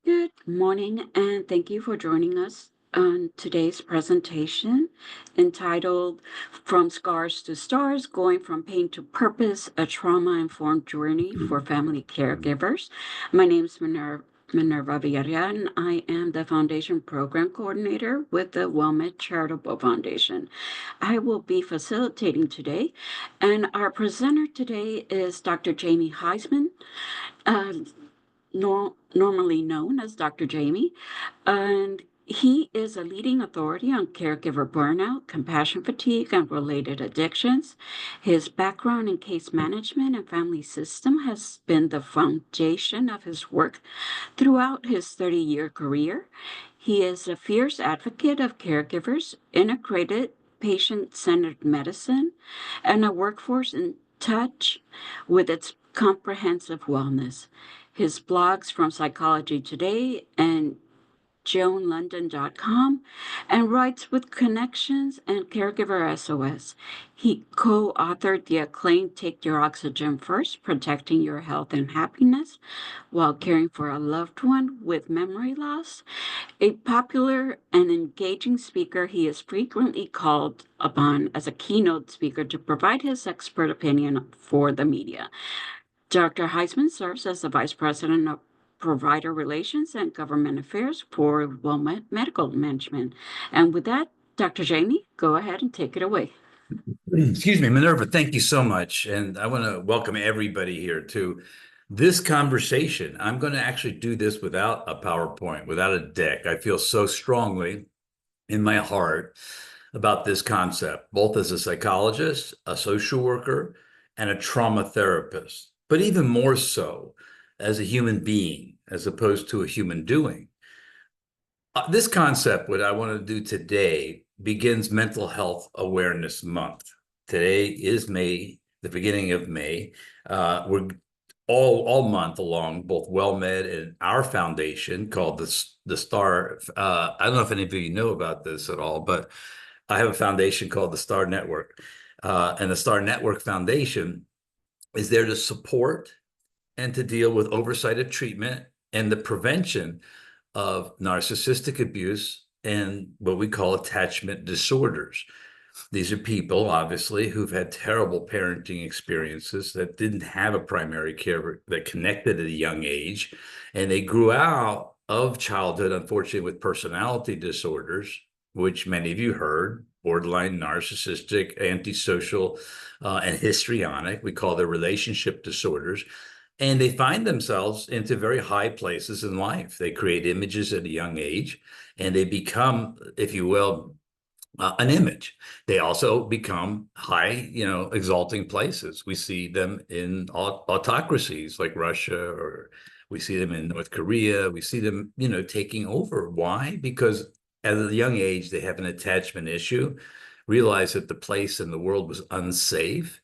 Good morning, and thank you for joining us on today's presentation entitled From Scars to Stars Going from Pain to Purpose, a Trauma Informed Journey for Family Caregivers. My name is Minerva Villarreal, and I am the Foundation Program Coordinator with the WellMed Charitable Foundation. I will be facilitating today, and our presenter today is Dr. Jamie Huysman. Uh, Normally known as Dr. Jamie, and he is a leading authority on caregiver burnout, compassion fatigue, and related addictions. His background in case management and family system has been the foundation of his work throughout his 30-year career. He is a fierce advocate of caregivers, integrated patient-centered medicine, and a workforce in touch with its comprehensive wellness. His blogs from Psychology Today and JoanLondon.com and writes with Connections and Caregiver SOS. He co-authored the acclaimed Take Your Oxygen First, Protecting Your Health and Happiness While Caring for a Loved One with Memory Loss. A popular and engaging speaker, he is frequently called upon as a keynote speaker to provide his expert opinion for the media. Dr. Huysman serves as the Vice President of Provider Relations and Government Affairs for WellMed Medical Management. And with that, Dr. Jamie, go ahead and take it away. Excuse me, Minerva, thank you so much. And I want to welcome everybody here to this conversation. I'm going to actually do this without a PowerPoint, without a deck. I feel so strongly in my heart about this concept, both as a psychologist, a social worker, and a trauma therapist, but even more so as a human being, as opposed to a human doing. This concept, what I want to do today, begins Mental Health Awareness Month. Today is May, the beginning of May. We're all month along, both WellMed and our foundation called the Star. I don't know if any of you know about this at all, but I have a foundation called the Star Network. And the Star Network Foundation is there to support and to deal with oversight of treatment and the prevention of narcissistic abuse and what we call attachment disorders. These are people, obviously, who've had terrible parenting experiences that didn't have a primary care that connected at a young age. And they grew out of childhood, unfortunately, with personality disorders, which many of you heard, borderline narcissistic, antisocial, and histrionic. We call their relationship disorders. And they find themselves into very high places in life. They create images at a young age, and they become, if you will, an image. They also become high, exalting places. We see them in autocracies like Russia, or we see them in North Korea. We see them, taking over. Why? Because at a young age, they have an attachment issue, realize that the place in the world was unsafe.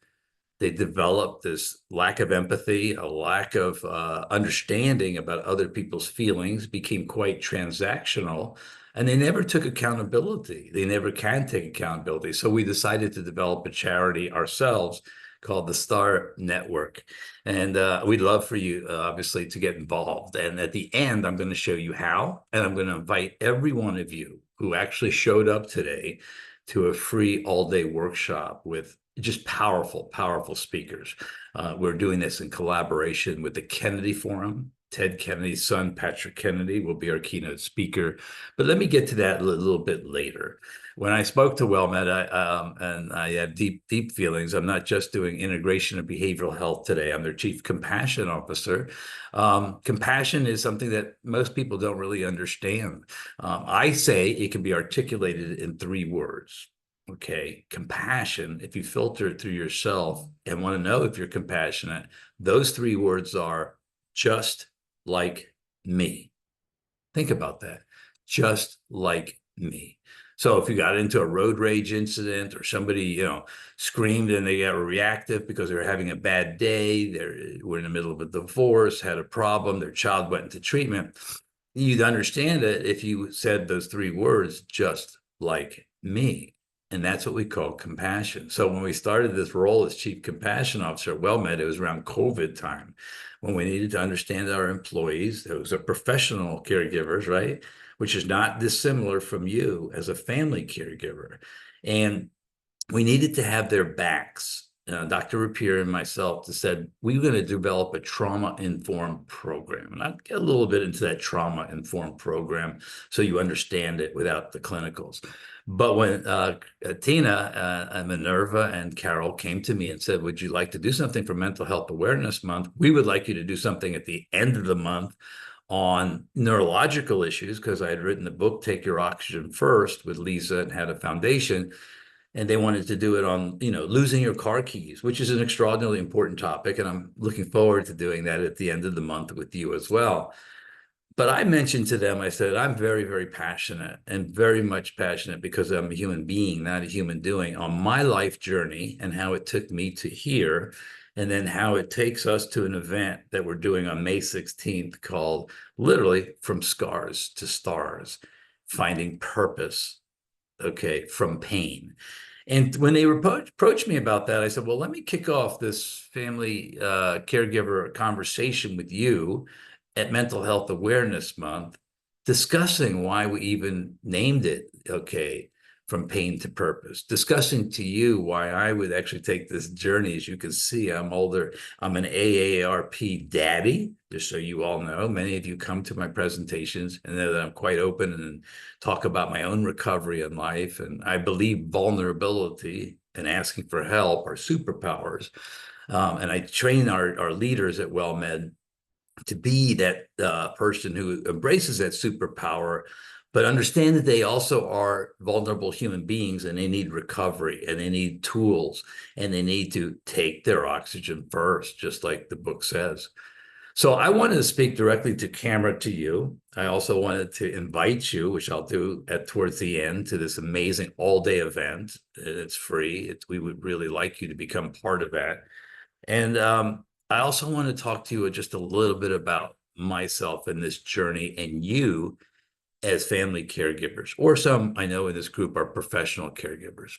They developed this lack of empathy, a lack of understanding about other people's feelings, became quite transactional, and they never took accountability. They never can take accountability. So we decided to develop a charity ourselves called the Star Network. And we'd love for you, obviously, to get involved. And at the end, I'm going to show you how, and I'm going to invite every one of you who actually showed up today to a free all-day workshop with just powerful, powerful speakers. We're doing this in collaboration with the Kennedy Forum. Ted Kennedy's son, Patrick Kennedy, will be our keynote speaker. But let me get to that a little bit later. When I spoke to WellMed, and I had deep, deep feelings. I'm not just doing integration of behavioral health today. I'm their chief compassion officer. Compassion is something that most people don't really understand. I say it can be articulated in 3 words. Okay, compassion, if you filter it through yourself and want to know if you're compassionate, those 3 words are just like me. Think about that. Just like me. So if you got into a road rage incident, or somebody, screamed and they got reactive because they were having a bad day, they were in the middle of a divorce, had a problem, their child went into treatment, you'd understand it if you said those 3 words, just like me. And that's what we call compassion. So when we started this role as chief compassion officer at WellMed, it was around COVID time. when we needed to understand our employees. Those are professional caregivers, right? Which is not dissimilar from you as a family caregiver. And we needed to have their backs. Dr. Rapier and myself said we were going to develop a trauma-informed program. And I'll get a little bit into that trauma-informed program so you understand it without the clinicals. But when Tina and Minerva and Carol came to me and said, would you like to do something for Mental Health Awareness Month? We would like you to do something at the end of the month on neurological issues, because I had written the book, Take Your Oxygen First, with Lisa and had a foundation. And they wanted to do it on, losing your car keys, which is an extraordinarily important topic. And I'm looking forward to doing that at the end of the month with you as well. But I mentioned to them, I said, I'm very, very passionate and very much passionate because I'm a human being, not a human doing, on my life journey and how it took me to here. And then how it takes us to an event that we're doing on May 16th called literally From Scars to Stars, Finding Purpose, okay, from pain. And when they approached me about that, I said, well, let me kick off this family caregiver conversation with you at Mental Health Awareness Month, discussing why we even named it, okay, From Pain to Purpose, discussing to you why I would actually take this journey. As you can see, I'm older. I'm an AARP daddy, just so you all know. Many of you come to my presentations and know that I'm quite open and talk about my own recovery in life. And I believe vulnerability and asking for help are superpowers. And I train our leaders at WellMed to be that person who embraces that superpower, but understand that they also are vulnerable human beings and they need recovery and they need tools and they need to take their oxygen first, just like the book says. So I wanted to speak directly to camera to you. I also wanted to invite you, which I'll do towards the end, to this amazing all-day event. It's free. We would really like you to become part of that. And I also want to talk to you just a little bit about myself and this journey and you as family caregivers, or some I know in this group are professional caregivers.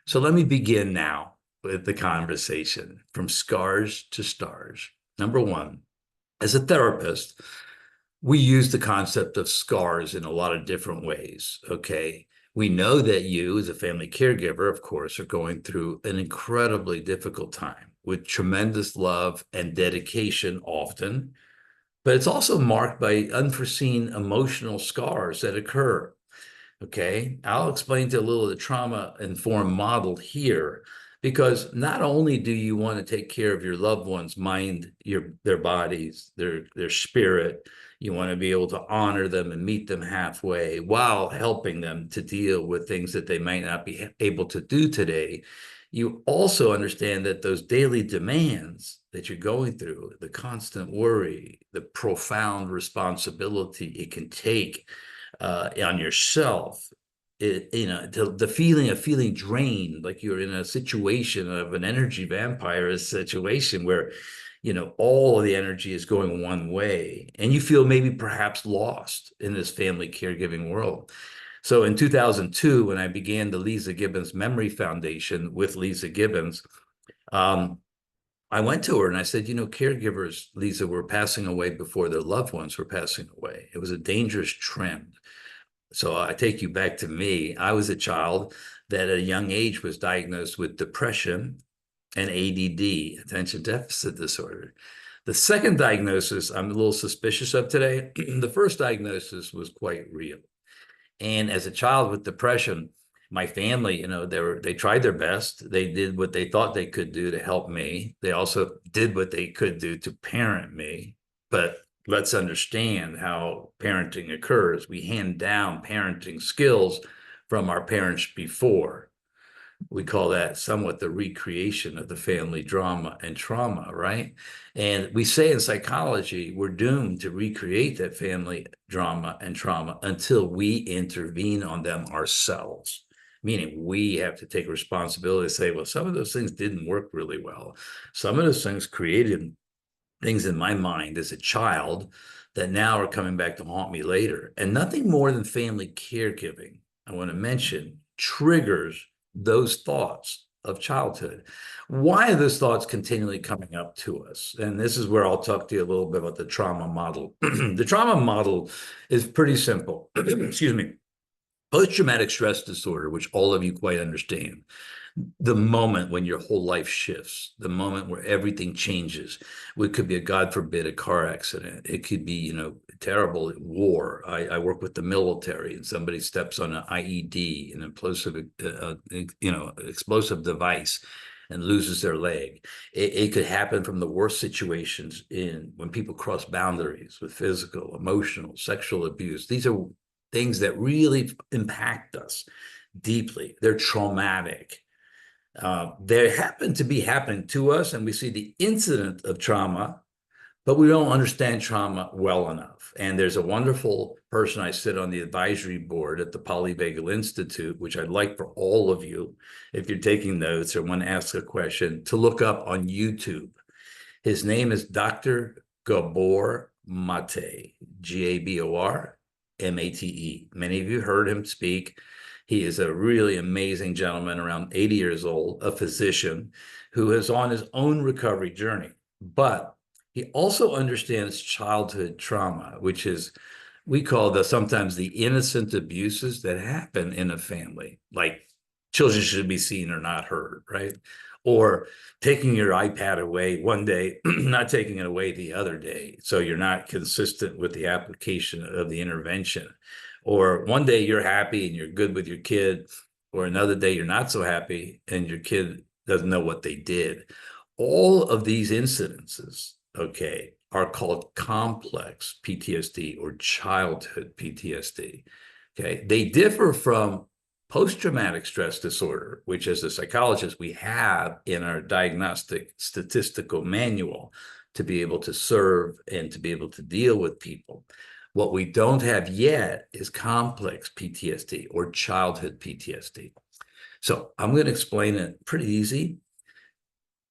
So let me begin now with the conversation from scars to stars. Number one, as a therapist, we use the concept of scars in a lot of different ways, okay? We know that you, as a family caregiver, of course, are going through an incredibly difficult time with tremendous love and dedication often, but it's also marked by unforeseen emotional scars that occur. Okay, I'll explain to a little of the trauma-informed model here, because not only do you want to take care of your loved ones' mind, their bodies, their spirit, you want to be able to honor them and meet them halfway while helping them to deal with things that they might not be able to do today. You also understand that those daily demands that you're going through, the constant worry, the profound responsibility it can take on yourself, the feeling of feeling drained, like you're in a situation of an energy vampire situation where, all of the energy is going one way and you feel maybe perhaps lost in this family caregiving world. So in 2002, when I began the Lisa Gibbons Memory Foundation with Lisa Gibbons, I went to her and I said, caregivers, Lisa, were passing away before their loved ones were passing away. It was a dangerous trend. So I take you back to me. I was a child that at a young age was diagnosed with depression and ADD, attention deficit disorder. The second diagnosis I'm a little suspicious of today. The first diagnosis was quite real. And as a child with depression, my family, they tried their best. They did what they thought they could do to help me. They also did what they could do to parent me. But let's understand how parenting occurs. We hand down parenting skills from our parents before. We call that somewhat the recreation of the family drama and trauma, right? And we say in psychology, we're doomed to recreate that family drama and trauma until we intervene on them ourselves, meaning we have to take responsibility to say, well, some of those things didn't work really well. Some of those things created things in my mind as a child that now are coming back to haunt me later. And nothing more than family caregiving, I want to mention, triggers those thoughts of childhood. Why are those thoughts continually coming up to us? And this is where I'll talk to you a little bit about the trauma model. The trauma model is pretty simple. Excuse me. Post-traumatic stress disorder, which all of you quite understand, the moment when your whole life shifts, the moment where everything changes. It could be a, God forbid, a car accident. It could be, terrible war. I work with the military, and somebody steps on an IED, an explosive device, and loses their leg. It could happen from the worst situations in when people cross boundaries with physical, emotional, sexual abuse. These are things that really impact us deeply. They're traumatic. They happen to be happening to us, and we see the incident of trauma, but we don't understand trauma well enough. And there's a wonderful person, I sit on the advisory board at the Polyvagal Institute, which I'd like for all of you, if you're taking notes or want to ask a question, to look up on YouTube. His name is Dr. Gabor Mate, Gabor Mate. Many of you heard him speak. He is a really amazing gentleman, around 80 years old, a physician who is on his own recovery journey. But he also understands childhood trauma, which is, we call sometimes the innocent abuses that happen in a family, like children should be seen or not heard, right? Or taking your iPad away one day, not taking it away the other day. So you're not consistent with the application of the intervention. Or one day you're happy and you're good with your kid, or another day you're not so happy and your kid doesn't know what they did. All of these incidences, okay, are called complex PTSD or childhood PTSD. Okay, they differ from post-traumatic stress disorder, which as a psychologist we have in our diagnostic statistical manual to be able to serve and to be able to deal with people. What we don't have yet is complex PTSD or childhood PTSD. So I'm going to explain it pretty easy.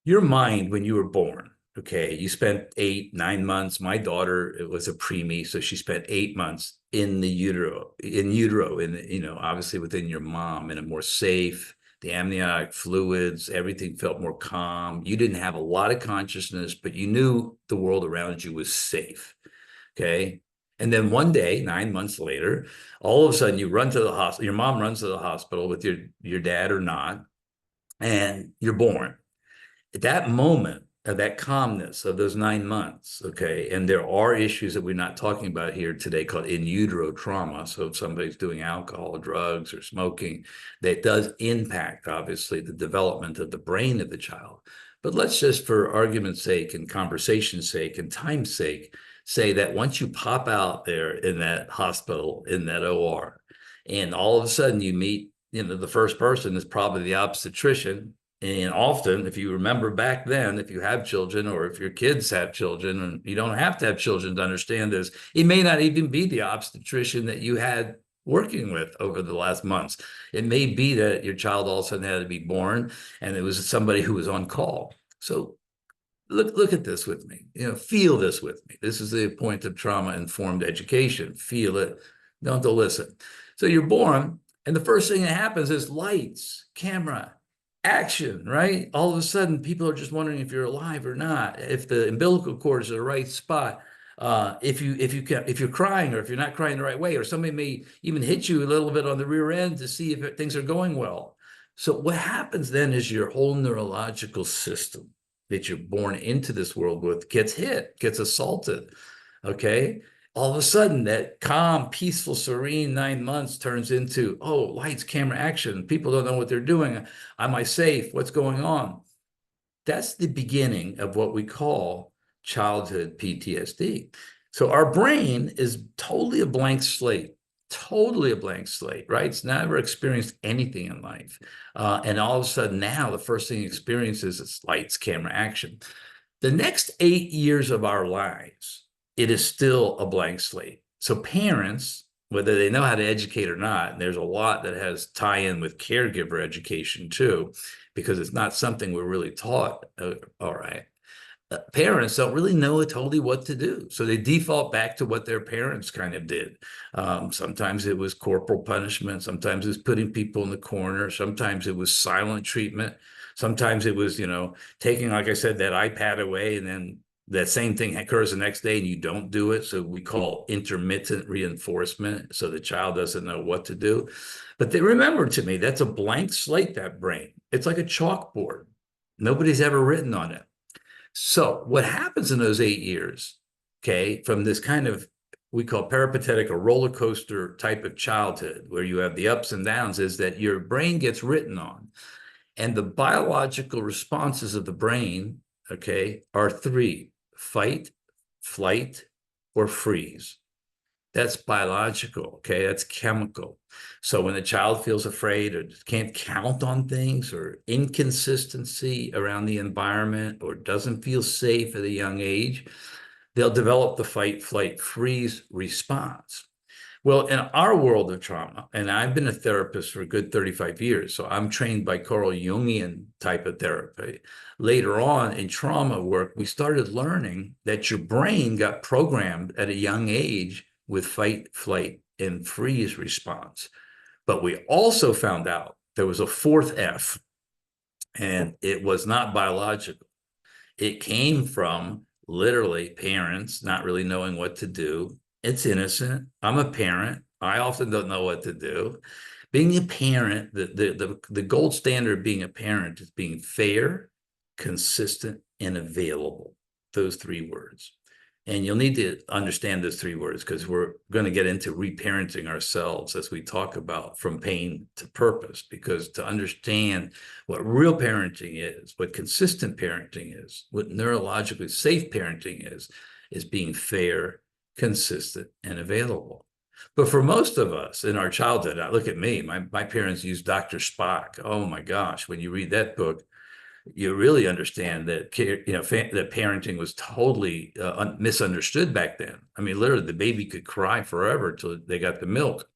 Your mind, when you were born, okay, you spent 8, 9 months. My daughter, it was a preemie, so she spent 8 months in utero, obviously within your mom, in a more safe, the amniotic fluids, everything felt more calm. You didn't have a lot of consciousness, but you knew the world around you was safe, okay? And then one day, 9 months later, all of a sudden you run to the hospital, your mom runs to the hospital with your dad or not, and you're born. At that moment of that calmness of those 9 months, okay, and there are issues that we're not talking about here today called in utero trauma. So if somebody's doing alcohol, drugs, or smoking, that does impact, obviously, the development of the brain of the child. But let's just, for argument's sake and conversation's sake and time's sake, say that once you pop out there in that hospital, in that OR, and all of a sudden you meet, the first person is probably the obstetrician. And often, if you remember back then, if you have children or if your kids have children, and you don't have to have children to understand this, it may not even be the obstetrician that you had working with over the last months. It may be that your child all of a sudden had to be born and it was somebody who was on call. So look at this with me, feel this with me. This is the point of trauma-informed education. Feel it, don't listen. So you're born, and the first thing that happens is lights, camera, action, right? All of a sudden, people are just wondering if you're alive or not, if the umbilical cord is in the right spot, if you're crying or if you're not crying the right way, or somebody may even hit you a little bit on the rear end to see if things are going well. So what happens then is your whole neurological system that you're born into this world with gets hit, gets assaulted, okay? All of a sudden, that calm, peaceful, serene 9 months turns into, oh, lights, camera, action. People don't know what they're doing. Am I safe? What's going on? That's the beginning of what we call childhood PTSD. So our brain is totally a blank slate, right? It's never experienced anything in life. And all of a sudden now, the first thing it experiences is lights, camera, action. The next 8 years of our lives, it is still a blank slate. So parents, whether they know how to educate or not, and there's a lot that has tie-in with caregiver education too, because it's not something we're really taught, all right. Parents don't really know totally what to do. So they default back to what their parents kind of did. Sometimes it was corporal punishment. Sometimes it was putting people in the corner. Sometimes it was silent treatment. Sometimes it was, taking, like I said, that iPad away, and then that same thing occurs the next day and you don't do it. So we call intermittent reinforcement. So the child doesn't know what to do. But they remember, to me, that's a blank slate, that brain. It's like a chalkboard. Nobody's ever written on it. So what happens in those 8 years, okay, from this kind of, we call peripatetic, a roller coaster type of childhood where you have the ups and downs, is that your brain gets written on. And the biological responses of the brain, okay, are three: fight, flight, or freeze. That's biological, okay? That's chemical. So when a child feels afraid or can't count on things, or inconsistency around the environment, or doesn't feel safe at a young age, they'll develop the fight, flight, freeze response. Well, in our world of trauma, and I've been a therapist for a good 35 years, so I'm trained by Carl Jungian type of therapy. Later on in trauma work, we started learning that your brain got programmed at a young age with fight, flight, and freeze response. But we also found out there was a fourth F, and it was not biological. It came from literally parents not really knowing what to do. It's innocent. I'm a parent. I often don't know what to do. Being a parent, the gold standard of being a parent is being fair, consistent, and available. Those three words. And you'll need to understand those three words, because we're going to get into reparenting ourselves as we talk about from pain to purpose. Because to understand what real parenting is, what consistent parenting is, what neurologically safe parenting is being fair, consistent, and available. But for most of us in our childhood, look at me, my parents used Dr. Spock. Oh my gosh, when you read that book, you really understand that that parenting was totally misunderstood back then. I mean, literally, the baby could cry forever till they got the milk.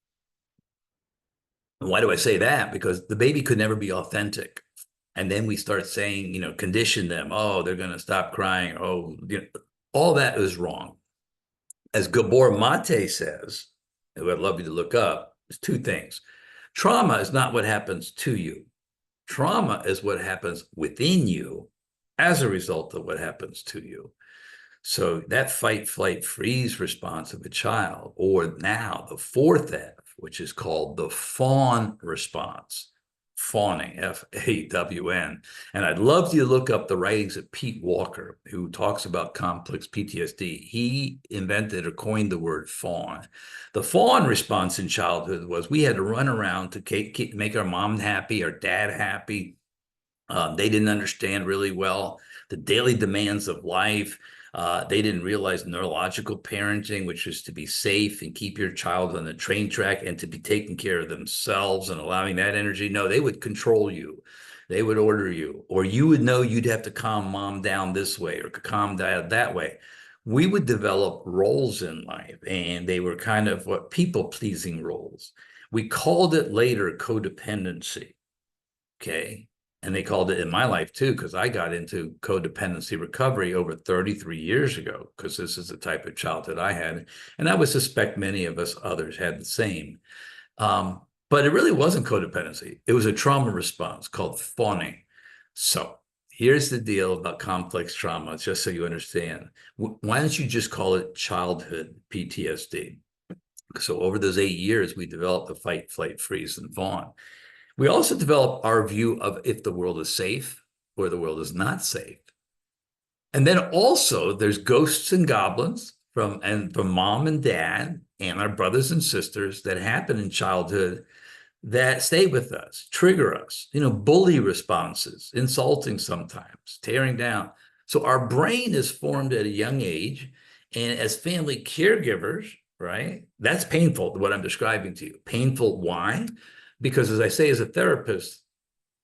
And why do I say that? Because the baby could never be authentic. And then we start saying, condition them. Oh, they're going to stop crying. Oh, all that is wrong. As Gabor Mate says, who I'd love you to look up, is two things. Trauma is not what happens to you. Trauma is what happens within you as a result of what happens to you. So that fight, flight, freeze response of a child, or now the fourth F, which is called the fawn response, fawning, F-A-W-N. And I'd love you to look up the writings of Pete Walker, who talks about complex PTSD. He invented or coined the word fawn. The fawn response in childhood was we had to run around to make our mom happy, our dad happy. They didn't understand really well the daily demands of life. They didn't realize neurological parenting, which is to be safe and keep your child on the train track and to be taking care of themselves and allowing that energy. No, they would control you. They would order you, or you would know you'd have to calm mom down this way or calm dad that way. We would develop roles in life, and they were kind of what people-pleasing roles. We called it later codependency. Okay. And they called it in my life too, because I got into codependency recovery over 33 years ago, because this is the type of childhood I had. And I would suspect many of us others had the same. But it really wasn't codependency. It was a trauma response called fawning. So here's the deal about complex trauma, just so you understand. Why don't you just call it childhood PTSD? So over those 8 years, we developed the fight, flight, freeze, and fawn. We also develop our view of if the world is safe or the world is not safe. And then also there's ghosts and goblins from mom and dad and our brothers and sisters that happen in childhood that stay with us, trigger us, bully responses, insulting sometimes, tearing down. So our brain is formed at a young age, and as family caregivers, right? That's painful, what I'm describing to you. Painful, why? Because as I say, as a therapist,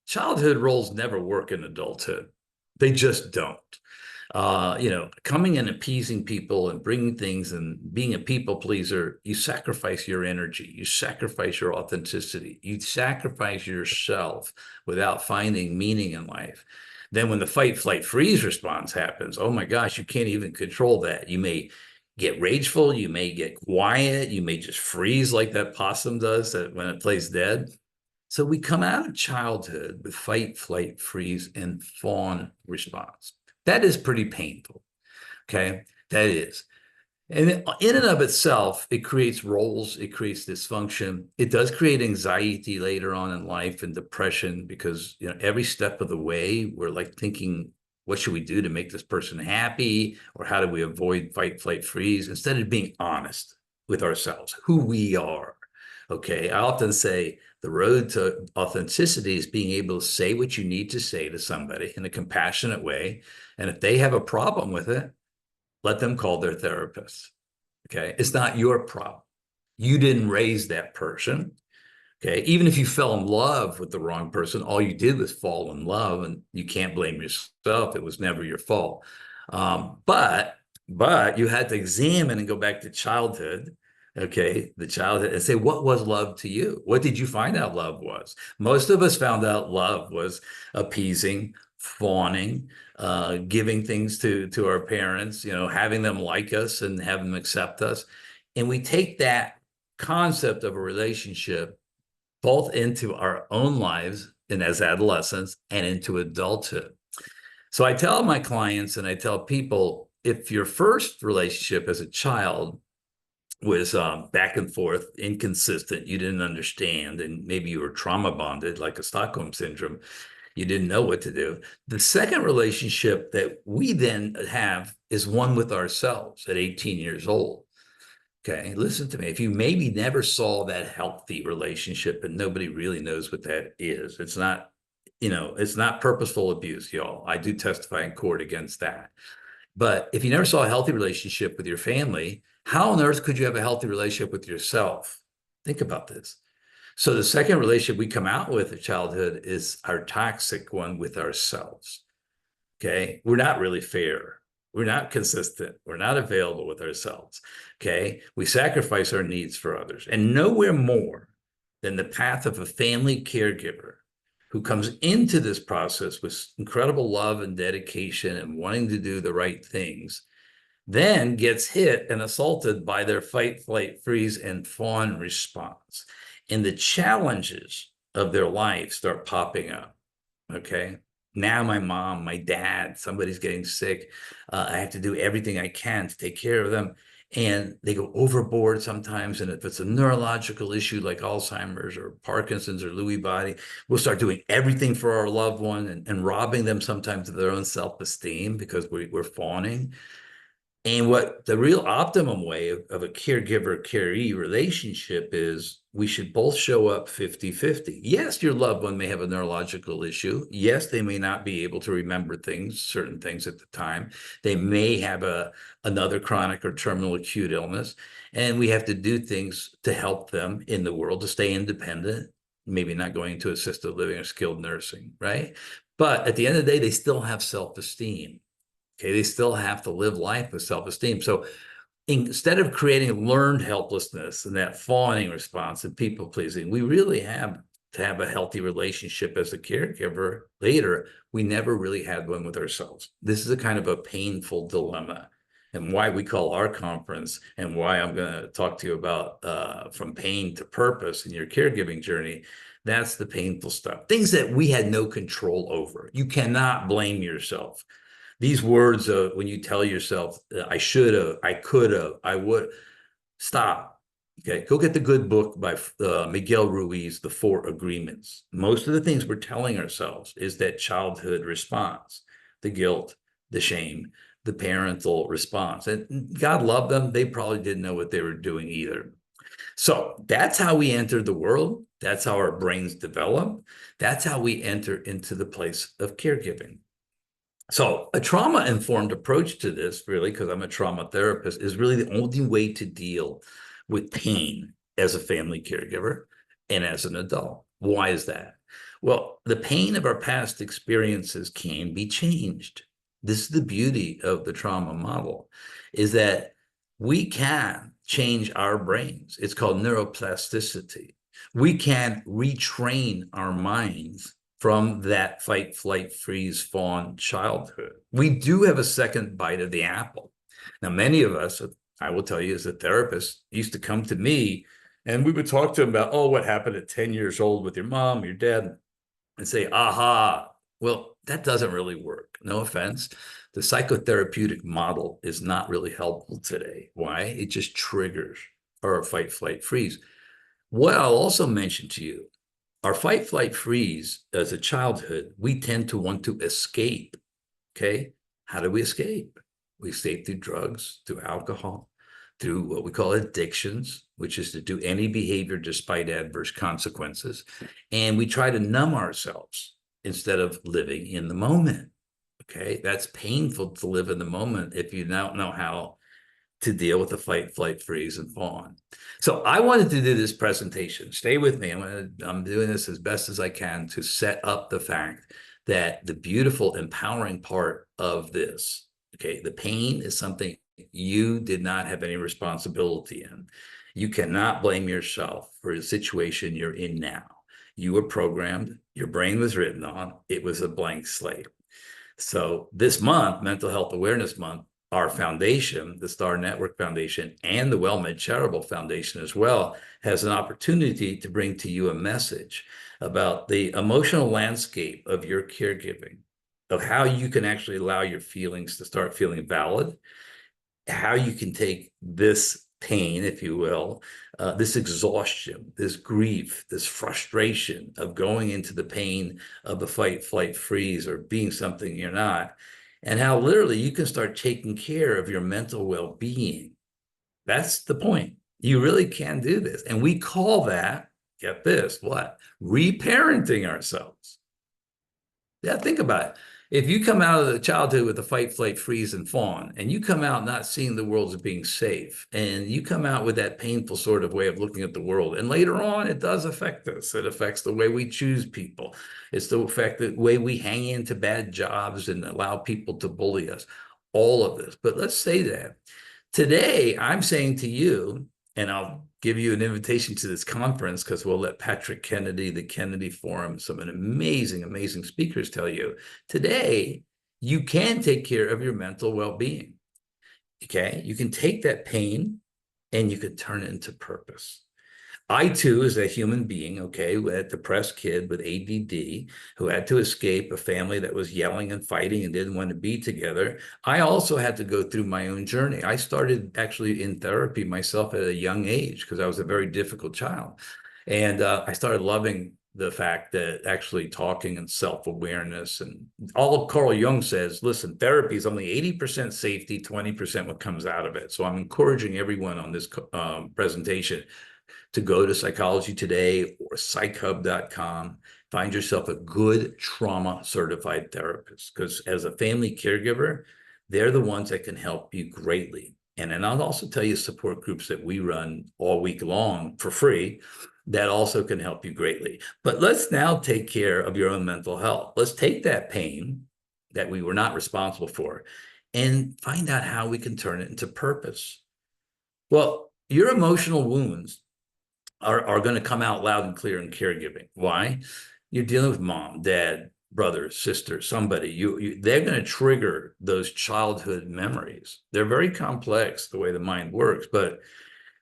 childhood roles never work in adulthood. They just don't. Coming and appeasing people and bringing things and being a people pleaser, you sacrifice your energy, you sacrifice your authenticity, you sacrifice yourself without finding meaning in life. Then when the fight, flight, freeze response happens, oh my gosh, you can't even control that. You may get rageful, you may get quiet, you may just freeze like that possum does when it plays dead. So we come out of childhood with fight, flight, freeze, and fawn response. That is pretty painful. Okay. That is. And in and of itself, it creates roles, it creates dysfunction. It does create anxiety later on in life and depression because, every step of the way, we're like thinking, what should we do to make this person happy? Or how do we avoid fight, flight, freeze? Instead of being honest with ourselves, who we are. Okay. I often say the road to authenticity is being able to say what you need to say to somebody in a compassionate way. And if they have a problem with it, let them call their therapist. Okay. It's not your problem. You didn't raise that person. Okay. Even if you fell in love with the wrong person, all you did was fall in love and you can't blame yourself. It was never your fault. But you had to examine and go back to childhood. Okay. The childhood and say, what was love to you? What did you find out love was? Most of us found out love was appeasing, fawning, giving things to our parents, having them like us and have them accept us. And we take that concept of a relationship both into our own lives and as adolescents and into adulthood. So I tell my clients and I tell people, if your first relationship as a child was back and forth, inconsistent, you didn't understand, and maybe you were trauma bonded, like a Stockholm syndrome, you didn't know what to do. The second relationship that we then have is one with ourselves at 18 years old. Okay, listen to me. If you maybe never saw that healthy relationship and nobody really knows what that is, it's not purposeful abuse, y'all. I do testify in court against that. But if you never saw a healthy relationship with your family, how on earth could you have a healthy relationship with yourself? Think about this. So the second relationship we come out with in childhood is our toxic one with ourselves. Okay. We're not really fair. We're not consistent. We're not available with ourselves. Okay. We sacrifice our needs for others, and nowhere more than the path of a family caregiver who comes into this process with incredible love and dedication and wanting to do the right things, then gets hit and assaulted by their fight, flight, freeze, and fawn response. And the challenges of their life start popping up. Okay. Now my mom, my dad, somebody's getting sick. I have to do everything I can to take care of them. And they go overboard sometimes. And if it's a neurological issue like Alzheimer's or Parkinson's or Lewy body, we'll start doing everything for our loved one and robbing them sometimes of their own self-esteem because we're fawning. And what the real optimum way of a caregiver-caree relationship is, we should both show up 50-50. Yes, your loved one may have a neurological issue. Yes, they may not be able to remember certain things at the time. They may have another chronic or terminal acute illness. And we have to do things to help them in the world to stay independent, maybe not going into assisted living or skilled nursing, right? But at the end of the day, they still have self-esteem. Okay, they still have to live life with self-esteem. So instead of creating learned helplessness and that fawning response and people pleasing, we really have to have a healthy relationship as a caregiver later. We never really had one with ourselves. This is a kind of a painful dilemma, and why we call our conference and why I'm going to talk to you about from pain to purpose in your caregiving journey. That's the painful stuff, things that we had no control over. You cannot blame yourself. These words of when you tell yourself, I should have, I could have, I would, stop. Okay, go get the good book by Miguel Ruiz, The Four Agreements. Most of the things we're telling ourselves is that childhood response, the guilt, the shame, the parental response. And God loved them. They probably didn't know what they were doing either. So that's how we enter the world. That's how our brains develop. That's how we enter into the place of caregiving. So a trauma-informed approach to this, really, because I'm a trauma therapist, is really the only way to deal with pain as a family caregiver and as an adult. Why is that? Well, the pain of our past experiences can be changed. This is the beauty of the trauma model, is that we can change our brains. It's called neuroplasticity. We can retrain our minds from that fight, flight, freeze, fawn childhood. We do have a second bite of the apple. Now, many of us, I will tell you as a therapist, used to come to me And we would talk to them about, oh, what happened at 10 years old with your mom, your dad, and say, aha, well, that doesn't really work. No offense. The psychotherapeutic model is not really helpful today. Why? It just triggers our fight, flight, freeze. What I'll also mention to you, our fight, flight, freeze as a childhood, we tend to want to escape. Okay. How do we escape? We escape through drugs, through alcohol, through what we call addictions, which is to do any behavior despite adverse consequences. And we try to numb ourselves instead of living in the moment. Okay. That's painful to live in the moment if you don't know how to deal with the fight, flight, freeze, and fawn. So I wanted to do this presentation. Stay with me. I'm doing this as best as I can to set up the fact that the beautiful, empowering part of this, okay, the pain is something you did not have any responsibility in. You cannot blame yourself for the situation you're in now. You were programmed, your brain was written on, it was a blank slate. So this month, Mental Health Awareness Month, our foundation, the Star Network Foundation, and the WellMed Charitable Foundation as well, has an opportunity to bring to you a message about the emotional landscape of your caregiving, of how you can actually allow your feelings to start feeling valid, how you can take this pain, if you will, this exhaustion, this grief, this frustration of going into the pain of the fight, flight, freeze, or being something you're not, and how literally you can start taking care of your mental well-being. That's the point. You really can do this. And we call that, get this, what? Reparenting ourselves. Yeah, think about it. If you come out of the childhood with a fight, flight, freeze, and fawn, and you come out not seeing the world as being safe, and you come out with that painful sort of way of looking at the world, and later on, it does affect us. It affects the way we choose people. It's the effect the way we hang into bad jobs and allow people to bully us. All of this. But let's say that today, I'm saying to you, and I'll give you an invitation to this conference because we'll let Patrick Kennedy, the Kennedy Forum, some amazing, amazing speakers tell you today, you can take care of your mental well-being. Okay. You can take that pain and you can turn it into purpose. I too, as a human being, okay, a depressed kid with ADD who had to escape a family that was yelling and fighting and didn't want to be together, I also had to go through my own journey. I started actually in therapy myself at a young age because I was a very difficult child. And I started loving the fact that actually talking and self-awareness and all of Carl Jung says, listen, therapy is only 80% safety, 20% what comes out of it. So I'm encouraging everyone on this presentation to go to Psychology Today or psychhub.com, find yourself a good trauma certified therapist, because as a family caregiver, they're the ones that can help you greatly. And then I'll also tell you support groups that we run all week long for free that also can help you greatly. But let's now take care of your own mental health. Let's take that pain that we were not responsible for and find out how we can turn it into purpose. Well, your emotional wounds are going to come out loud and clear in caregiving. Why? You're dealing with mom, dad, brother, sister, somebody. They're going to trigger those childhood memories. They're very complex the way the mind works, but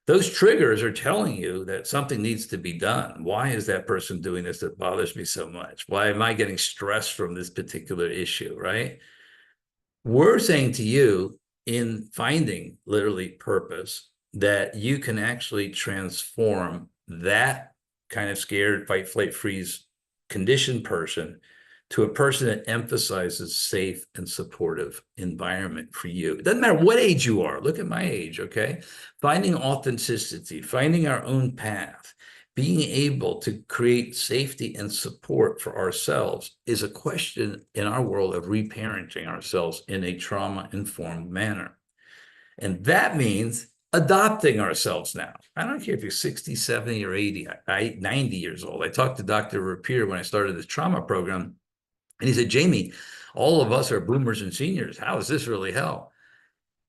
those triggers are telling you that something needs to be done. Why is that person doing this that bothers me so much? Why am I getting stressed from this particular issue, right? We're saying to you in finding literally purpose that you can actually transform that kind of scared, fight, flight, freeze conditioned person to a person that emphasizes safe and supportive environment for you. It doesn't matter what age you are. Look at my age, okay? Finding authenticity, finding our own path, being able to create safety and support for ourselves is a question in our world of reparenting ourselves in a trauma-informed manner. And that means adopting ourselves now. I don't care if you're 60, 70, or 80, 90 years old. I talked to Dr. Rapier when I started this trauma program, and he said, Jamie, all of us are boomers and seniors. How does this really help?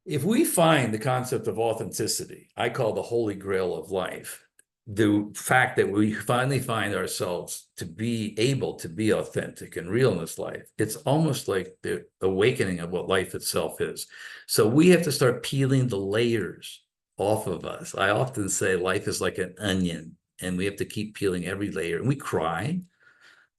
If we find the concept of authenticity, I call the holy grail of life, the fact that we finally find ourselves to be able to be authentic and real in this life, it's almost like the awakening of what life itself is. So we have to start peeling the layers off of us. I often say life is like an onion, and we have to keep peeling every layer. And we cry,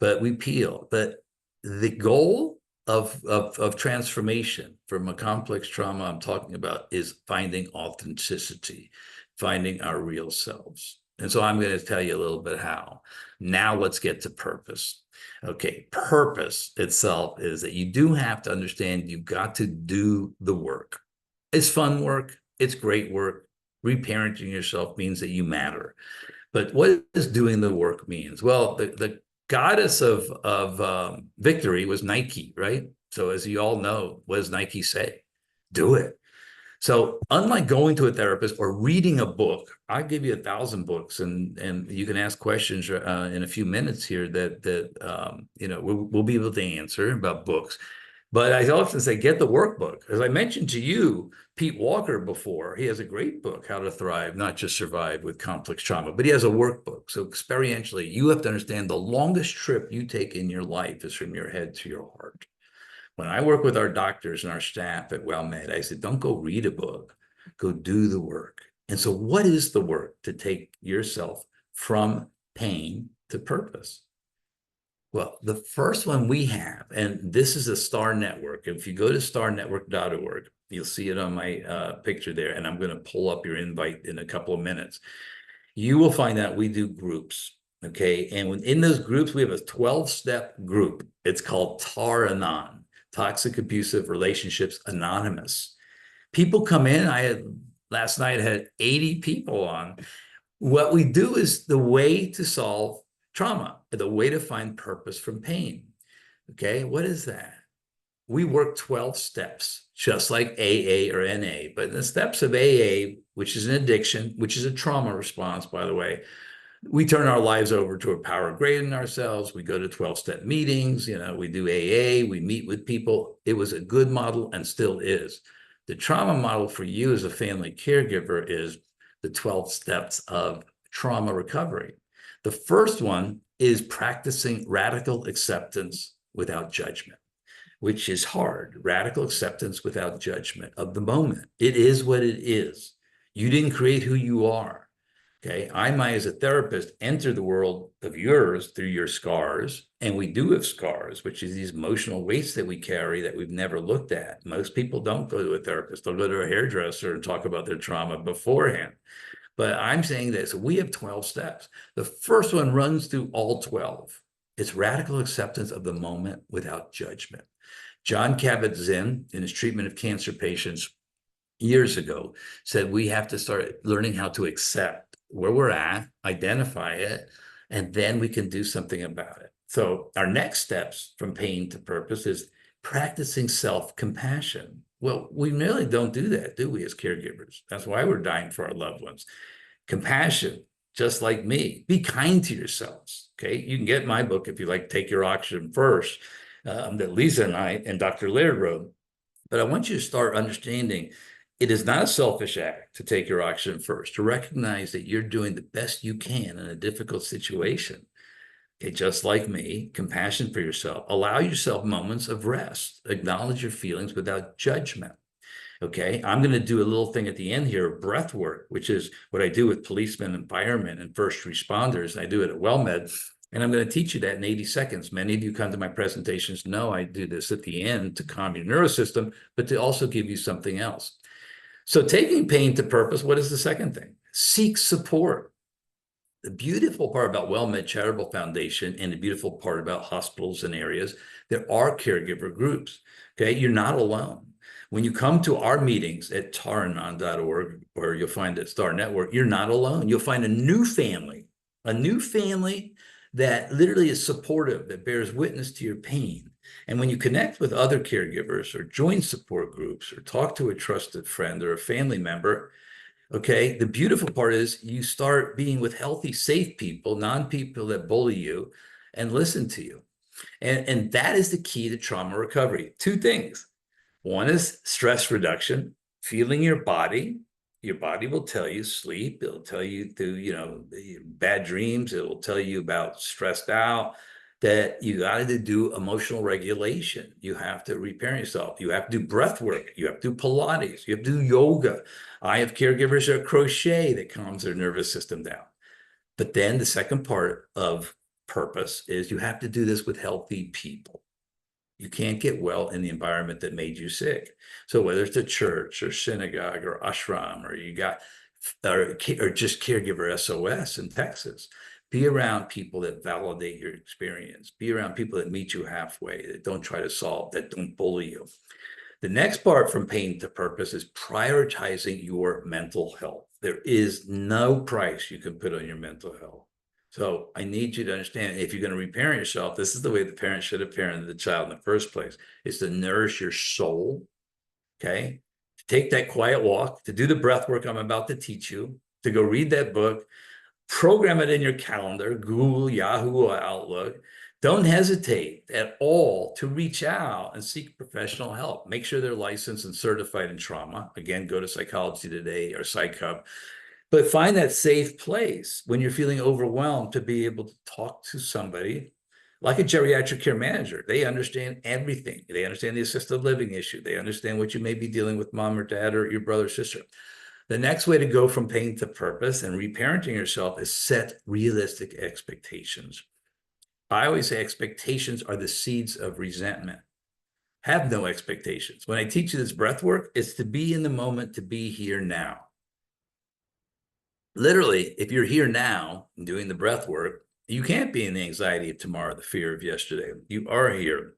but we peel. But the goal of transformation from a complex trauma I'm talking about is finding authenticity, finding our real selves. And so I'm going to tell you a little bit how. Now let's get to purpose. Okay, purpose itself is that you do have to understand you've got to do the work. It's fun work, it's great work. Reparenting yourself means that you matter. But what does doing the work means? Well, the goddess of victory was Nike, right? So as you all know, what does Nike say? Do it. So unlike going to a therapist or reading a book, I give you 1,000 books, and you can ask questions in a few minutes here that we'll be able to answer about books. But I often say, get the workbook. As I mentioned to you, Pete Walker before, he has a great book, How to Thrive, Not Just Survive with Complex Trauma, but he has a workbook. So experientially, you have to understand the longest trip you take in your life is from your head to your heart. When I work with our doctors and our staff at WellMed, I said, don't go read a book, go do the work. And so what is the work to take yourself from pain to purpose? Well, the first one we have, and this is a STAR network. If you go to starnetwork.org, you'll see it on my picture there, and I'm going to pull up your invite in a couple of minutes. You will find out we do groups, okay? And in those groups, we have a 12-step group. It's called TAR Anon, Toxic Abusive Relationships Anonymous. People come in. Last night I had 80 people on. What we do is the way to solve trauma, the way to find purpose from pain. Okay, what is that? We work 12 steps, just like AA or NA, but the steps of AA, which is an addiction, which is a trauma response, by the way, we turn our lives over to a power greater than ourselves. We go to 12-step meetings, we do AA, we meet with people. It was a good model and still is. The trauma model for you as a family caregiver is the 12 steps of trauma recovery. The first one is practicing radical acceptance without judgment, which is hard. Radical acceptance without judgment of the moment. It is what it is. You didn't create who you are. Okay, I might, as a therapist, enter the world of yours through your scars, and we do have scars, which is these emotional weights that we carry that we've never looked at. Most people don't go to a therapist; they'll go to a hairdresser and talk about their trauma beforehand. But I'm saying this: we have 12 steps. The first one runs through all 12. It's radical acceptance of the moment without judgment. John Kabat-Zinn, in his treatment of cancer patients years ago, said we have to start learning how to accept where we're at, identify it, and then we can do something about it. So our next steps from pain to purpose is practicing self-compassion. Well, we really don't do that, do we, as caregivers? That's why we're dying for our loved ones. Compassion, just like me. Be kind to yourselves, okay? You can get my book if you like, Take Your Oxygen First, that Lisa and I and Dr. Laird wrote. But I want you to start understanding it is not a selfish act to take your oxygen first, to recognize that you're doing the best you can in a difficult situation. Okay, just like me, compassion for yourself. Allow yourself moments of rest. Acknowledge your feelings without judgment. Okay, I'm going to do a little thing at the end here, breath work, which is what I do with policemen and firemen and first responders. And I do it at WellMed. And I'm going to teach you that in 80 seconds. Many of you come to my presentations know I do this at the end to calm your nervous system, but to also give you something else. So taking pain to purpose, what is the second thing? Seek support. The beautiful part about WellMed Charitable Foundation and the beautiful part about hospitals and areas, there are caregiver groups, okay? You're not alone. When you come to our meetings at taranon.org, or you'll find at Star Network, you're not alone. You'll find a new family that literally is supportive, that bears witness to your pain. And when you connect with other caregivers or join support groups or talk to a trusted friend or a family member, okay, the beautiful part is you start being with healthy, safe people, non-people that bully you and listen to you. And that is the key to trauma recovery. Two things. One is stress reduction, feeling your body. Your body will tell you sleep. It'll tell you through, bad dreams. It will tell you about stressed out. that you got to do emotional regulation. You have to repair yourself. You have to do breath work. You have to do Pilates. You have to do yoga. I have caregivers that crochet that calms their nervous system down. But then the second part of purpose is you have to do this with healthy people. You can't get well in the environment that made you sick. So whether it's a church or synagogue or ashram, or you got or just caregiver SOS in Texas, be around people that validate your experience. Be around people that meet you halfway, that don't try to solve, that don't bully you. The next part from pain to purpose is prioritizing your mental health. There is no price you can put on your mental health. So I need you to understand, if you're going to reparent yourself, this is the way the parent should have parented the child in the first place, is to nourish your soul, okay? To take that quiet walk, to do the breath work I'm about to teach you, to go read that book, program it in your calendar, Google, Yahoo, or Outlook. Don't hesitate at all to reach out and seek professional help. Make sure they're licensed and certified in trauma. Again, go to Psychology Today or Psych Hub. But find that safe place when you're feeling overwhelmed to be able to talk to somebody like a geriatric care manager. They understand everything. They understand the assisted living issue. They understand what you may be dealing with, mom or dad or your brother or sister. The next way to go from pain to purpose and reparenting yourself is set realistic expectations. I always say expectations are the seeds of resentment. Have no expectations. When I teach you this breath work, it's to be in the moment, to be here now. Literally, if you're here now and doing the breath work, you can't be in the anxiety of tomorrow, the fear of yesterday. You are here.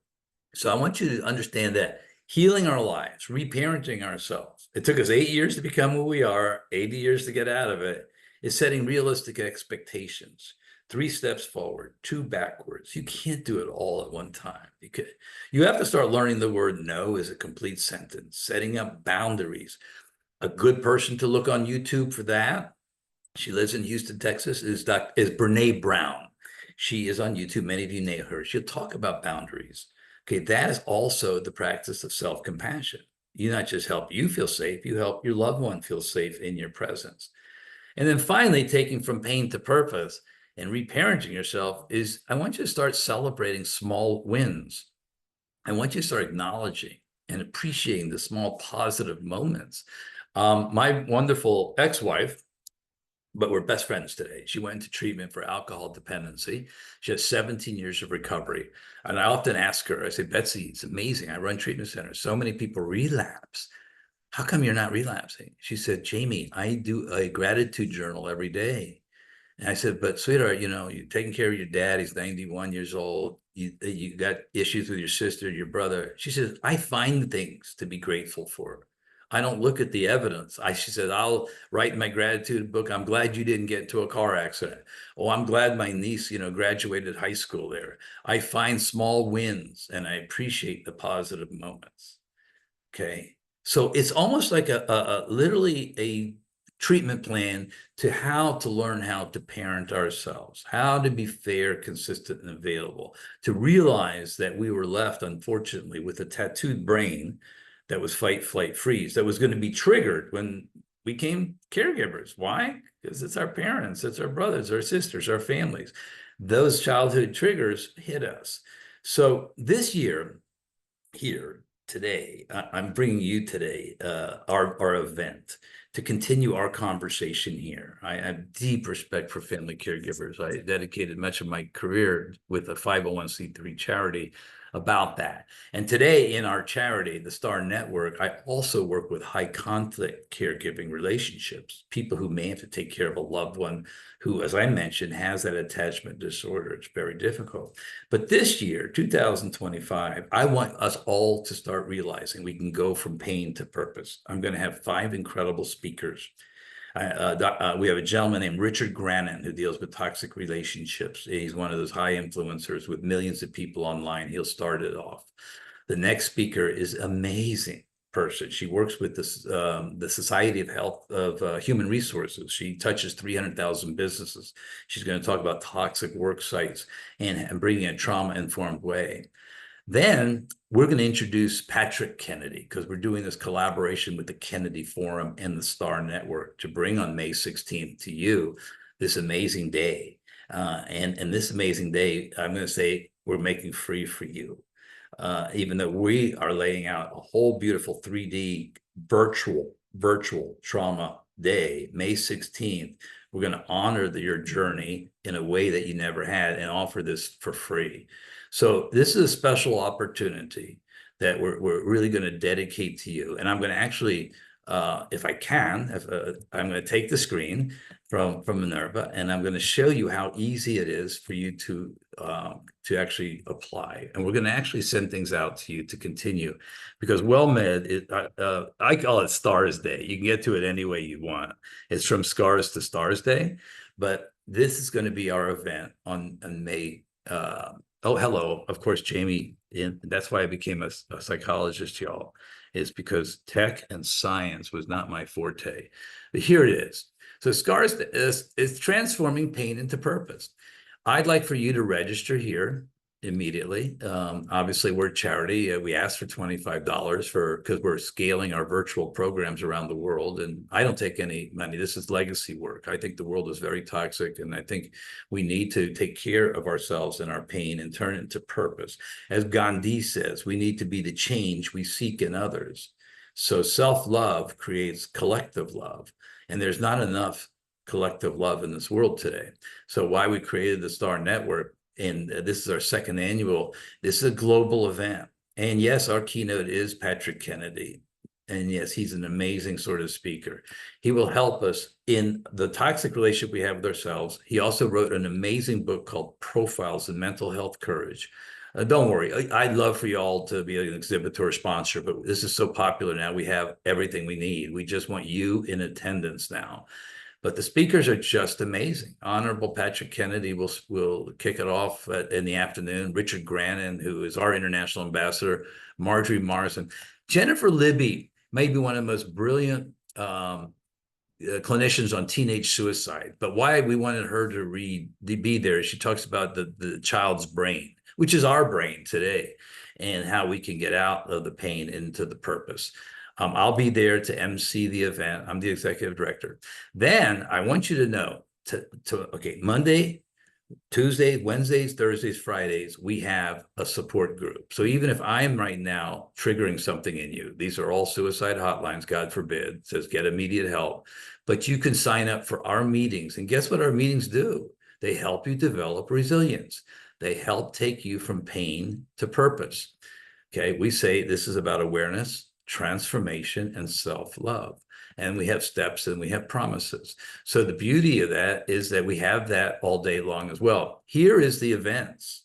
So I want you to understand that healing our lives, reparenting ourselves, it took us 8 years to become who we are, 80 years to get out of it, is setting realistic expectations. 3 steps forward, 2 backwards. You can't do it all at one time. You have to start learning the word no as a complete sentence, setting up boundaries. A good person to look on YouTube for that, she lives in Houston, Texas, is Brene Brown. She is on YouTube. Many of you know her. She'll talk about boundaries. Okay, that is also the practice of self-compassion. You not just help you feel safe, you help your loved one feel safe in your presence. And then finally, taking from pain to purpose and reparenting yourself is, I want you to start celebrating small wins. I want you to start acknowledging and appreciating the small positive moments. My wonderful ex-wife, but we're best friends today. She went into treatment for alcohol dependency. She has 17 years of recovery. And I often ask her, I say, Betsy, it's amazing. I run treatment centers. So many people relapse. How come you're not relapsing? She said, Jamie, I do a gratitude journal every day. And I said, but sweetheart, you're taking care of your dad. He's 91 years old. You got issues with your sister, your brother. She says, I find things to be grateful for. I don't look at the evidence. She said, I'll write in my gratitude book, I'm glad you didn't get into a car accident. Oh, I'm glad my niece, graduated high school there. I find small wins and I appreciate the positive moments. Okay. So it's almost like literally a treatment plan to how to learn how to parent ourselves, how to be fair, consistent, and available, to realize that we were left, unfortunately, with a tattooed brain that was fight, flight, freeze, that was going to be triggered when we became caregivers. Why? Because it's our parents, it's our brothers, our sisters, our families. Those childhood triggers hit us. So this year, here today, I'm bringing you today our event to continue our conversation here. I have deep respect for family caregivers. I dedicated much of my career with a 501c3 charity about that. And today in our charity, the Star Network, I also work with high conflict caregiving relationships, people who may have to take care of a loved one who, as I mentioned, has that attachment disorder. It's very difficult. But this year, 2025, I want us all to start realizing we can go from pain to purpose. I'm going to have 5 incredible speakers. We have a gentleman named Richard Grannon who deals with toxic relationships. He's one of those high influencers with millions of people online. He'll start it off. The next speaker is amazing person. She works with the Society of Health of Human Resources. She touches 300,000 businesses. She's going to talk about toxic work sites and bringing a trauma-informed way. Then we're going to introduce Patrick Kennedy because we're doing this collaboration with the Kennedy Forum and the Star Network to bring on May 16th to you this amazing day. And this amazing day, I'm going to say, we're making free for you. Even though we are laying out a whole beautiful 3D virtual trauma day, May 16th, we're going to honor your journey in a way that you never had and offer this for free. So this is a special opportunity that we're really going to dedicate to you. And I'm going to actually, if I can, I'm going to take the screen from Minerva, and I'm going to show you how easy it is for you to actually apply. And we're going to actually send things out to you to continue, because WellMed, I call it Stars Day. You can get to it any way you want. It's from Scars to Stars Day, but this is going to be our event on May. Oh, hello, of course, Jamie. That's why I became a psychologist, y'all, is because tech and science was not my forte. But here it is. So Scars is transforming pain into purpose. I'd like for you to register here immediately. Obviously, we're a charity. We asked for $25 because we're scaling our virtual programs around the world. And I don't take any money. This is legacy work. I think the world is very toxic. And I think we need to take care of ourselves and our pain and turn it into purpose. As Gandhi says, we need to be the change we seek in others. So self-love creates collective love. And there's not enough collective love in this world today. So why we created the Star Network, and this is our second annual, this is a global event. And yes, our keynote is Patrick Kennedy. And yes, he's an amazing sort of speaker. He will help us in the toxic relationship we have with ourselves. He also wrote an amazing book called Profiles in Mental Health Courage. Don't worry, I'd love for you all to be an exhibitor or sponsor, but this is so popular now. We have everything we need. We just want you in attendance now. But the speakers are just amazing. Honorable Patrick Kennedy will kick it off in the afternoon. Richard Grannon, who is our international ambassador, Marjorie Morrison. Jennifer Libby may be one of the most brilliant clinicians on teenage suicide. But why we wanted her to be there, she talks about the child's brain, which is our brain today, and how we can get out of the pain into the purpose. I'll be there to MC the event. I'm the executive director. Then I want you to know, okay, Monday, Tuesday, Wednesdays, Thursdays, Fridays, we have a support group. So even if I'm right now triggering something in you, these are all suicide hotlines, God forbid, it says get immediate help. But you can sign up for our meetings. And guess what our meetings do? They help you develop resilience. They help take you from pain to purpose. Okay, we say this is about awareness, transformation, and self-love. And we have steps and we have promises. So the beauty of that is that we have that all day long as well. Here is the events.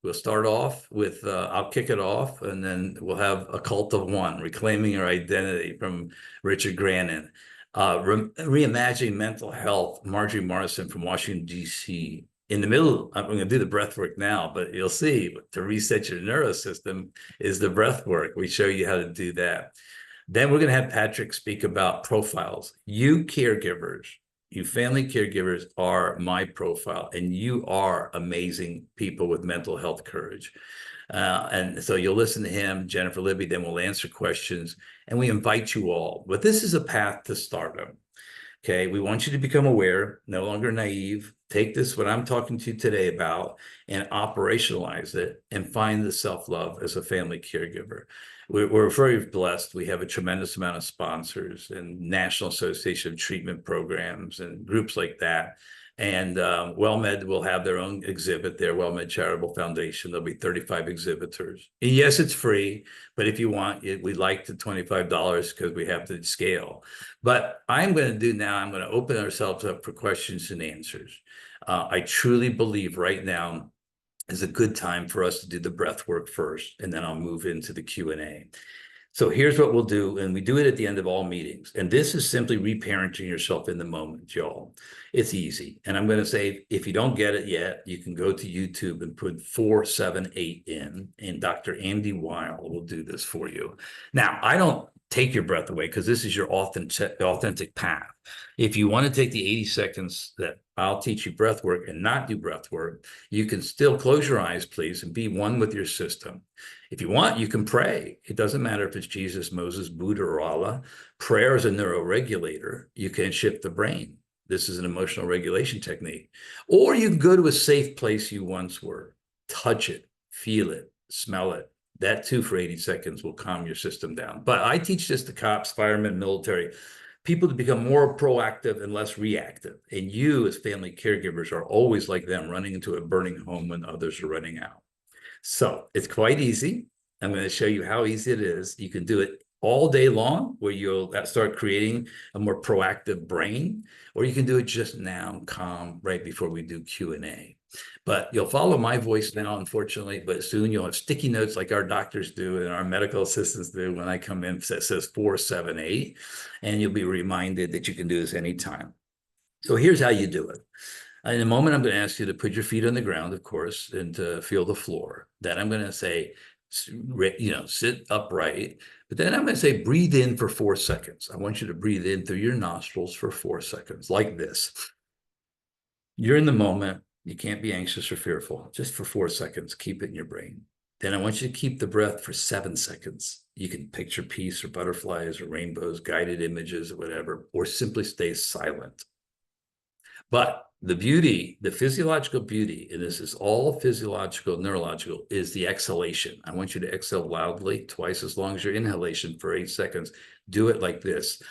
We'll start off with, I'll kick it off, and then we'll have a cult of one, reclaiming our identity from Richard Grannon. Reimagining mental health, Marjorie Morrison from Washington, D.C. In the middle, I'm going to do the breath work now, but you'll see to reset your neurosystem is the breath work. We show you how to do that. Then we're going to have Patrick speak about profiles. You caregivers, you family caregivers are my profile, and you are amazing people with mental health courage. And so you'll listen to him, Jennifer Libby, then we'll answer questions, and we invite you all. But this is a path to stardom. Okay, we want you to become aware, no longer naive. Take this, what I'm talking to you today about, and operationalize it and find the self-love as a family caregiver. We're very blessed. We have a tremendous amount of sponsors and National Association of Treatment Programs and groups like that. And WellMed will have their own exhibit there, WellMed Charitable Foundation. There'll be 35 exhibitors. And yes, it's free, but if you want it, we like the $25 because we have to scale. But I'm going to do now, I'm going to open ourselves up for questions and answers. I truly believe right now is a good time for us to do the breath work first, and then I'll move into the Q&A. So here's what we'll do, and we do it at the end of all meetings. And this is simply reparenting yourself in the moment, y'all. It's easy. And I'm going to say, if you don't get it yet, you can go to YouTube and put 478 in, and Dr. Andy Weil will do this for you. Now, I don't take your breath away because this is your authentic path. If you want to take the 80 seconds that I'll teach you breath work and not do breath work, you can still close your eyes, please, and be one with your system. If you want, you can pray. It doesn't matter if it's Jesus, Moses, Buddha, or Allah. Prayer is a neuroregulator. You can shift the brain. This is an emotional regulation technique. Or you can go to a safe place you once were. touch it, feel it, smell it. That too, for 80 seconds, will calm your system down. But I teach this to cops, firemen, military, people to become more proactive and less reactive. And you, as family caregivers, are always like them, running into a burning home when others are running out. So it's quite easy. I'm going to show you how easy it is. You can do it all day long, where you'll start creating a more proactive brain, or you can do it just now, calm, right before we do Q&A. But you'll follow my voice now, unfortunately, but soon you'll have sticky notes like our doctors do and our medical assistants do when I come in, that says 478, and you'll be reminded that you can do this anytime. So here's how you do it. In a moment, I'm going to ask you to put your feet on the ground, of course, and to feel the floor. Then I'm going to say, sit upright. But then I'm going to say, breathe in for 4 seconds. I want you to breathe in through your nostrils for 4 seconds, like this. You're in the moment. You can't be anxious or fearful. Just for 4 seconds, keep it in your brain. Then I want you to keep the breath for 7 seconds. You can picture peace or butterflies or rainbows, guided images or whatever, or simply stay silent. But the beauty, the physiological beauty, and this is all physiological, neurological, is the exhalation. I want you to exhale loudly, twice as long as your inhalation for 8 seconds. Do it like this.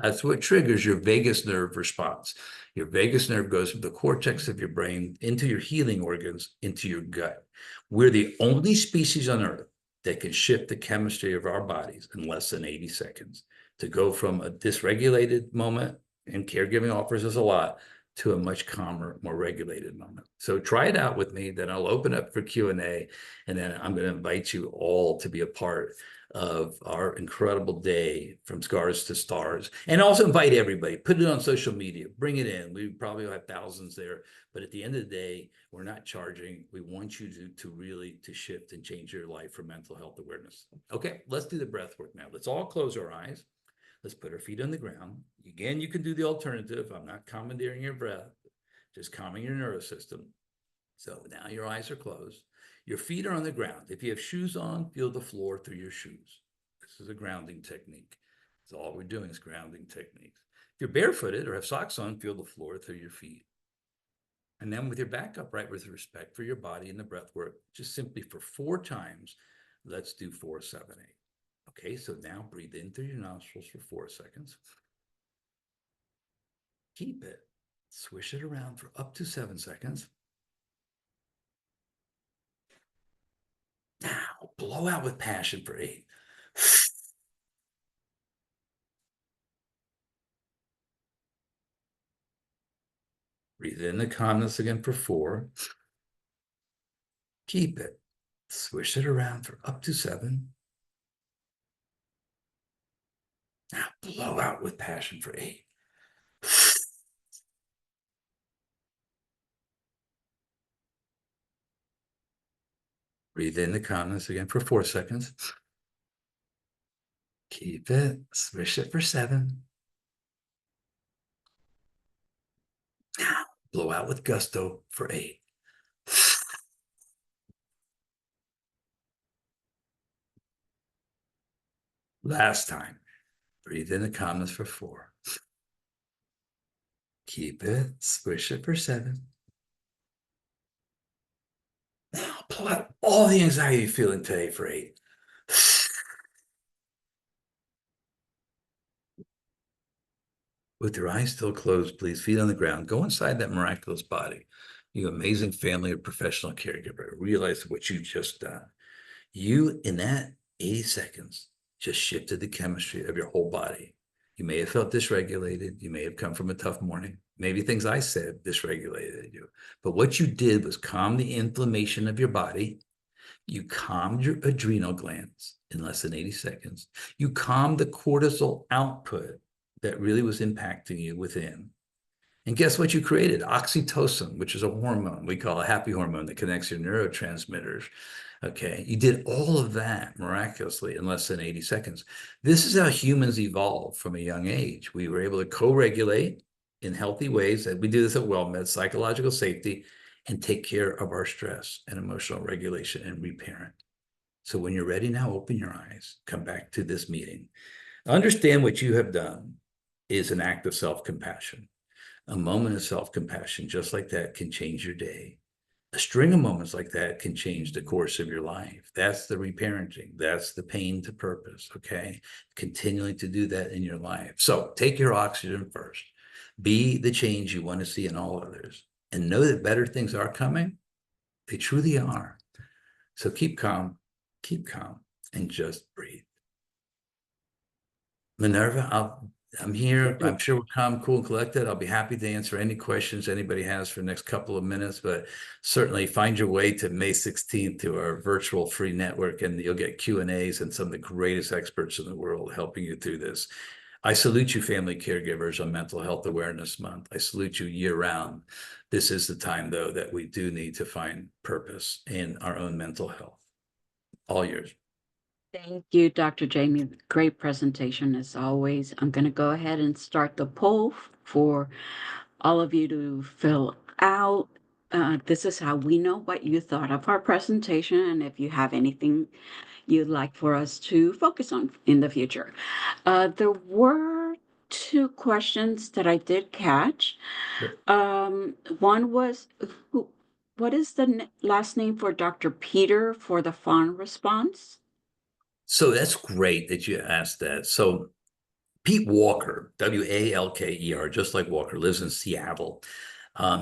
That's what triggers your vagus nerve response. Your vagus nerve goes from the cortex of your brain into your healing organs, into your gut. We're the only species on Earth that can shift the chemistry of our bodies in less than 80 seconds, to go from a dysregulated moment, and caregiving offers us a lot, to a much calmer, more regulated moment. So try it out with me, then I'll open up for Q&A, and then I'm going to invite you all to be a part of our incredible day from scars to stars. And also invite everybody, put it on social media, bring it in. We probably have thousands there, but at the end of the day, we're not charging. We want you to really to shift and change your life for mental health awareness. Okay, let's do the breath work now. Let's all close our eyes. Let's put our feet on the ground. Again, you can do the alternative. I'm not commandeering your breath, just calming your nervous system. So now your eyes are closed. Your feet are on the ground. If you have shoes on, feel the floor through your shoes. This is a grounding technique. So all we're doing is grounding techniques. If you're barefooted or have socks on, feel the floor through your feet. And then with your back upright, with respect for your body and the breath work, just simply for 4 times, let's do 4, 7, 8. Okay, so now breathe in through your nostrils for 4 seconds. Keep it. Swish it around for up to 7 seconds. Now, blow out with passion for 8. Breathe in the calmness again for 4. Keep it. Swish it around for up to 7. Now, blow out with passion for 8. Breathe in the calmness again for 4 seconds. Keep it. Swish it for 7. Now, blow out with gusto for 8. Last time. Breathe in the calmness for 4. Keep it. Swish it for 7. Now, blow out all the anxiety you're feeling today for 8. With your eyes still closed, please, feet on the ground. Go inside that miraculous body. You amazing family or professional caregiver. Realize what you just done. You, in that 80 seconds, just shifted the chemistry of your whole body. You may have felt dysregulated. You may have come from a tough morning. Maybe things I said dysregulated you. But what you did was calm the inflammation of your body. You calmed your adrenal glands in less than 80 seconds. You calmed the cortisol output that really was impacting you within. And guess what you created? Oxytocin, which is a hormone we call a happy hormone that connects your neurotransmitters. Okay, you did all of that miraculously in less than 80 seconds. This is how humans evolved from a young age. We were able to co-regulate in healthy ways. We do this at WellMed, psychological safety, and take care of our stress and emotional regulation and reparent. So when you're ready now, open your eyes, come back to this meeting. Understand what you have done is an act of self-compassion. A moment of self-compassion just like that can change your day. A string of moments like that can change the course of your life. That's the reparenting. That's the pain to purpose. Okay. Continuing to do that in your life. So take your oxygen first. Be the change you want to see in all others and know that better things are coming. They truly are. So keep calm, and just breathe. Minerva, I'm here. I'm sure we're calm, cool, and collected. I'll be happy to answer any questions anybody has for the next couple of minutes, but certainly find your way to May 16th to our virtual free network, and you'll get Q&As and some of the greatest experts in the world helping you through this. I salute you, family caregivers, on Mental Health Awareness Month. I salute you year round. This is the time, though, that we do need to find purpose in our own mental health. All yours. Thank you, Dr. Jamie. Great presentation as always. I'm going to go ahead and start the poll for all of you to fill out. This is how we know what you thought of our presentation and if you have anything you'd like for us to focus on in the future. There were two questions that I did catch. One was, what is the last name for Dr. Peter for the fawn response? So that's great that you asked that. So Pete Walker, Walker, just like Walker, lives in Seattle.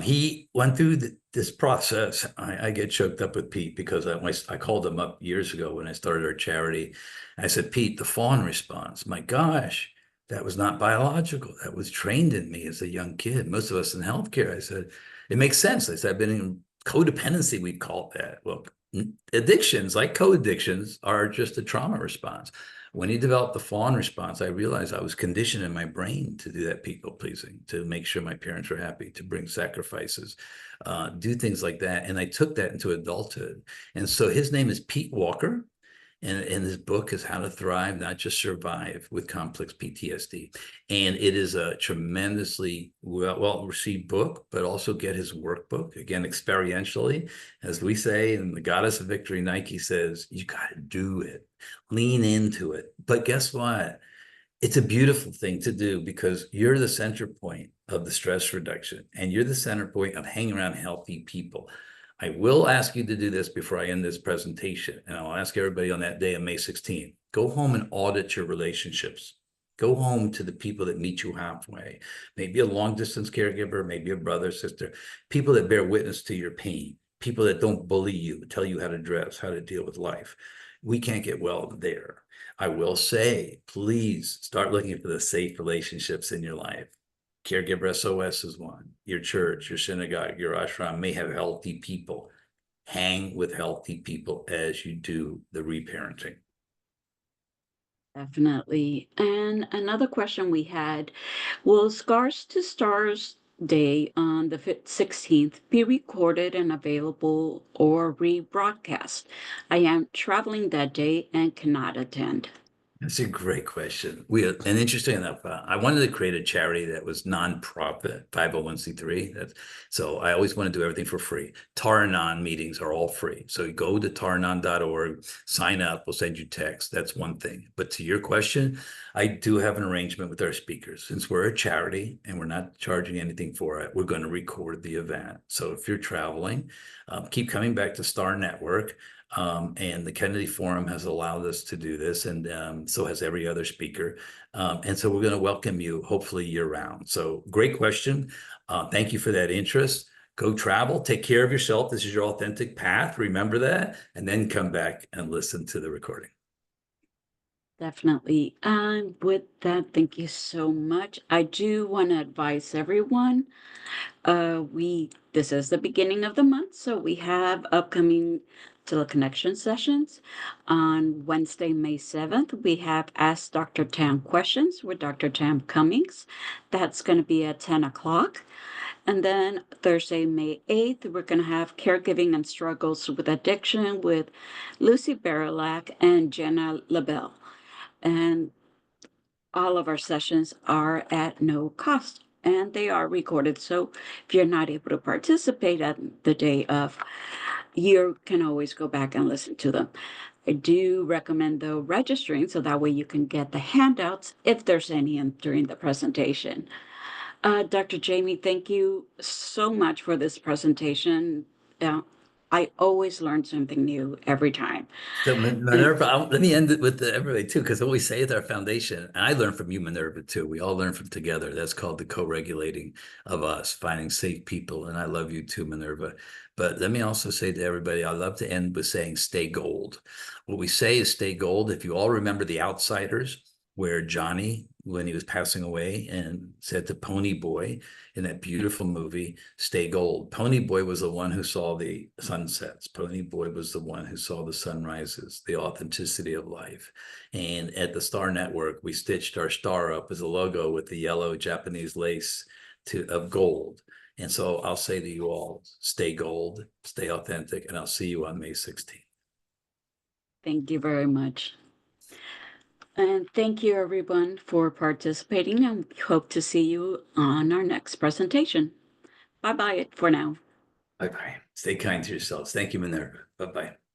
He went through this process. I get choked up with Pete because I called him up years ago when I started our charity. I said, Pete, the fawn response, my gosh, that was not biological. That was trained in me as a young kid. Most of us in healthcare, I said, it makes sense. I said, I've been in codependency, we call that. Well, addictions like co-addictions are just a trauma response. When he developed the fawn response, I realized I was conditioned in my brain to do that people pleasing, to make sure my parents were happy, to bring sacrifices, do things like that. And I took that into adulthood. And so his name is Pete Walker. And his book is How to Thrive, Not Just Survive with Complex PTSD. And it is a tremendously well-received book, but also get his workbook, again, experientially. As we say, and the Goddess of Victory, Nike says, you got to do it, lean into it. But guess what? It's a beautiful thing to do because you're the center point of the stress reduction and you're the center point of hanging around healthy people. I will ask you to do this before I end this presentation, and I'll ask everybody on that day on May 16th, go home and audit your relationships. Go home to the people that meet you halfway. Maybe a long distance caregiver, maybe a brother, sister, people that bear witness to your pain, people that don't bully you, tell you how to dress, how to deal with life. We can't get well there. I will say, please start looking for the safe relationships in your life. Caregiver SOS is one. Your church, your synagogue, your ashram may have healthy people. Hang with healthy people as you do the reparenting. Definitely. And another question we had, will Scars to Stars Day on the 16th be recorded and available or rebroadcast? I am traveling that day and cannot attend. That's a great question. And interesting enough, I wanted to create a charity that was nonprofit, 501c3. So I always want to do everything for free. Taranon meetings are all free. So you go to taranon.org, sign up, we'll send you text. That's one thing. But to your question, I do have an arrangement with our speakers. Since we're a charity and we're not charging anything for it, we're going to record the event. So if you're traveling, keep coming back to Star Network. And the Kennedy Forum has allowed us to do this, and so has every other speaker. And so we're going to welcome you, hopefully year round. So great question. Thank you for that interest. Go travel, take care of yourself. This is your authentic path. Remember that, and then come back and listen to the recording. Definitely. And with that, thank you so much. I do want to advise everyone, this is the beginning of the month, so we have upcoming teleconnection sessions. On Wednesday, May 7th, we have Ask Dr. Tam Questions with Dr. Tam Cummings. That's going to be at 10 o'clock. And then Thursday, May 8th, we're going to have Caregiving and Struggles with Addiction with Lucy Barilak and Jenna LaBelle. And all of our sessions are at no cost and they are recorded. So if you're not able to participate at the day of, you can always go back and listen to them. I do recommend though registering so that way you can get the handouts if there's any during the presentation. Dr. Jamie, thank you so much for this presentation. Uh, I always learn something new every time. So And Minerva, let me end it with everybody too, because what we say is our foundation. And I learned from you, Minerva, too. We all learn from together. That's called the co-regulating of us, finding safe people. And I love you too, Minerva. But let me also say to everybody, I love to end with saying stay gold. What we say is stay gold. If you all remember The Outsiders, where Johnny, when he was passing away, and said to Pony Boy in that beautiful movie, stay gold. Pony Boy was the one who saw the sunsets. Pony Boy was the one who saw the sunrises, the authenticity of life. And at the Star Network, we stitched our star up as a logo with the yellow Japanese lace of gold. And so I'll say to you all, stay gold, stay authentic, and I'll see you on May 16th. thank you very much. And thank you, everyone, for participating. And we hope to see you on our next presentation. Bye bye for now. Bye bye. Stay kind to yourselves. Thank you, Minerva. Bye bye.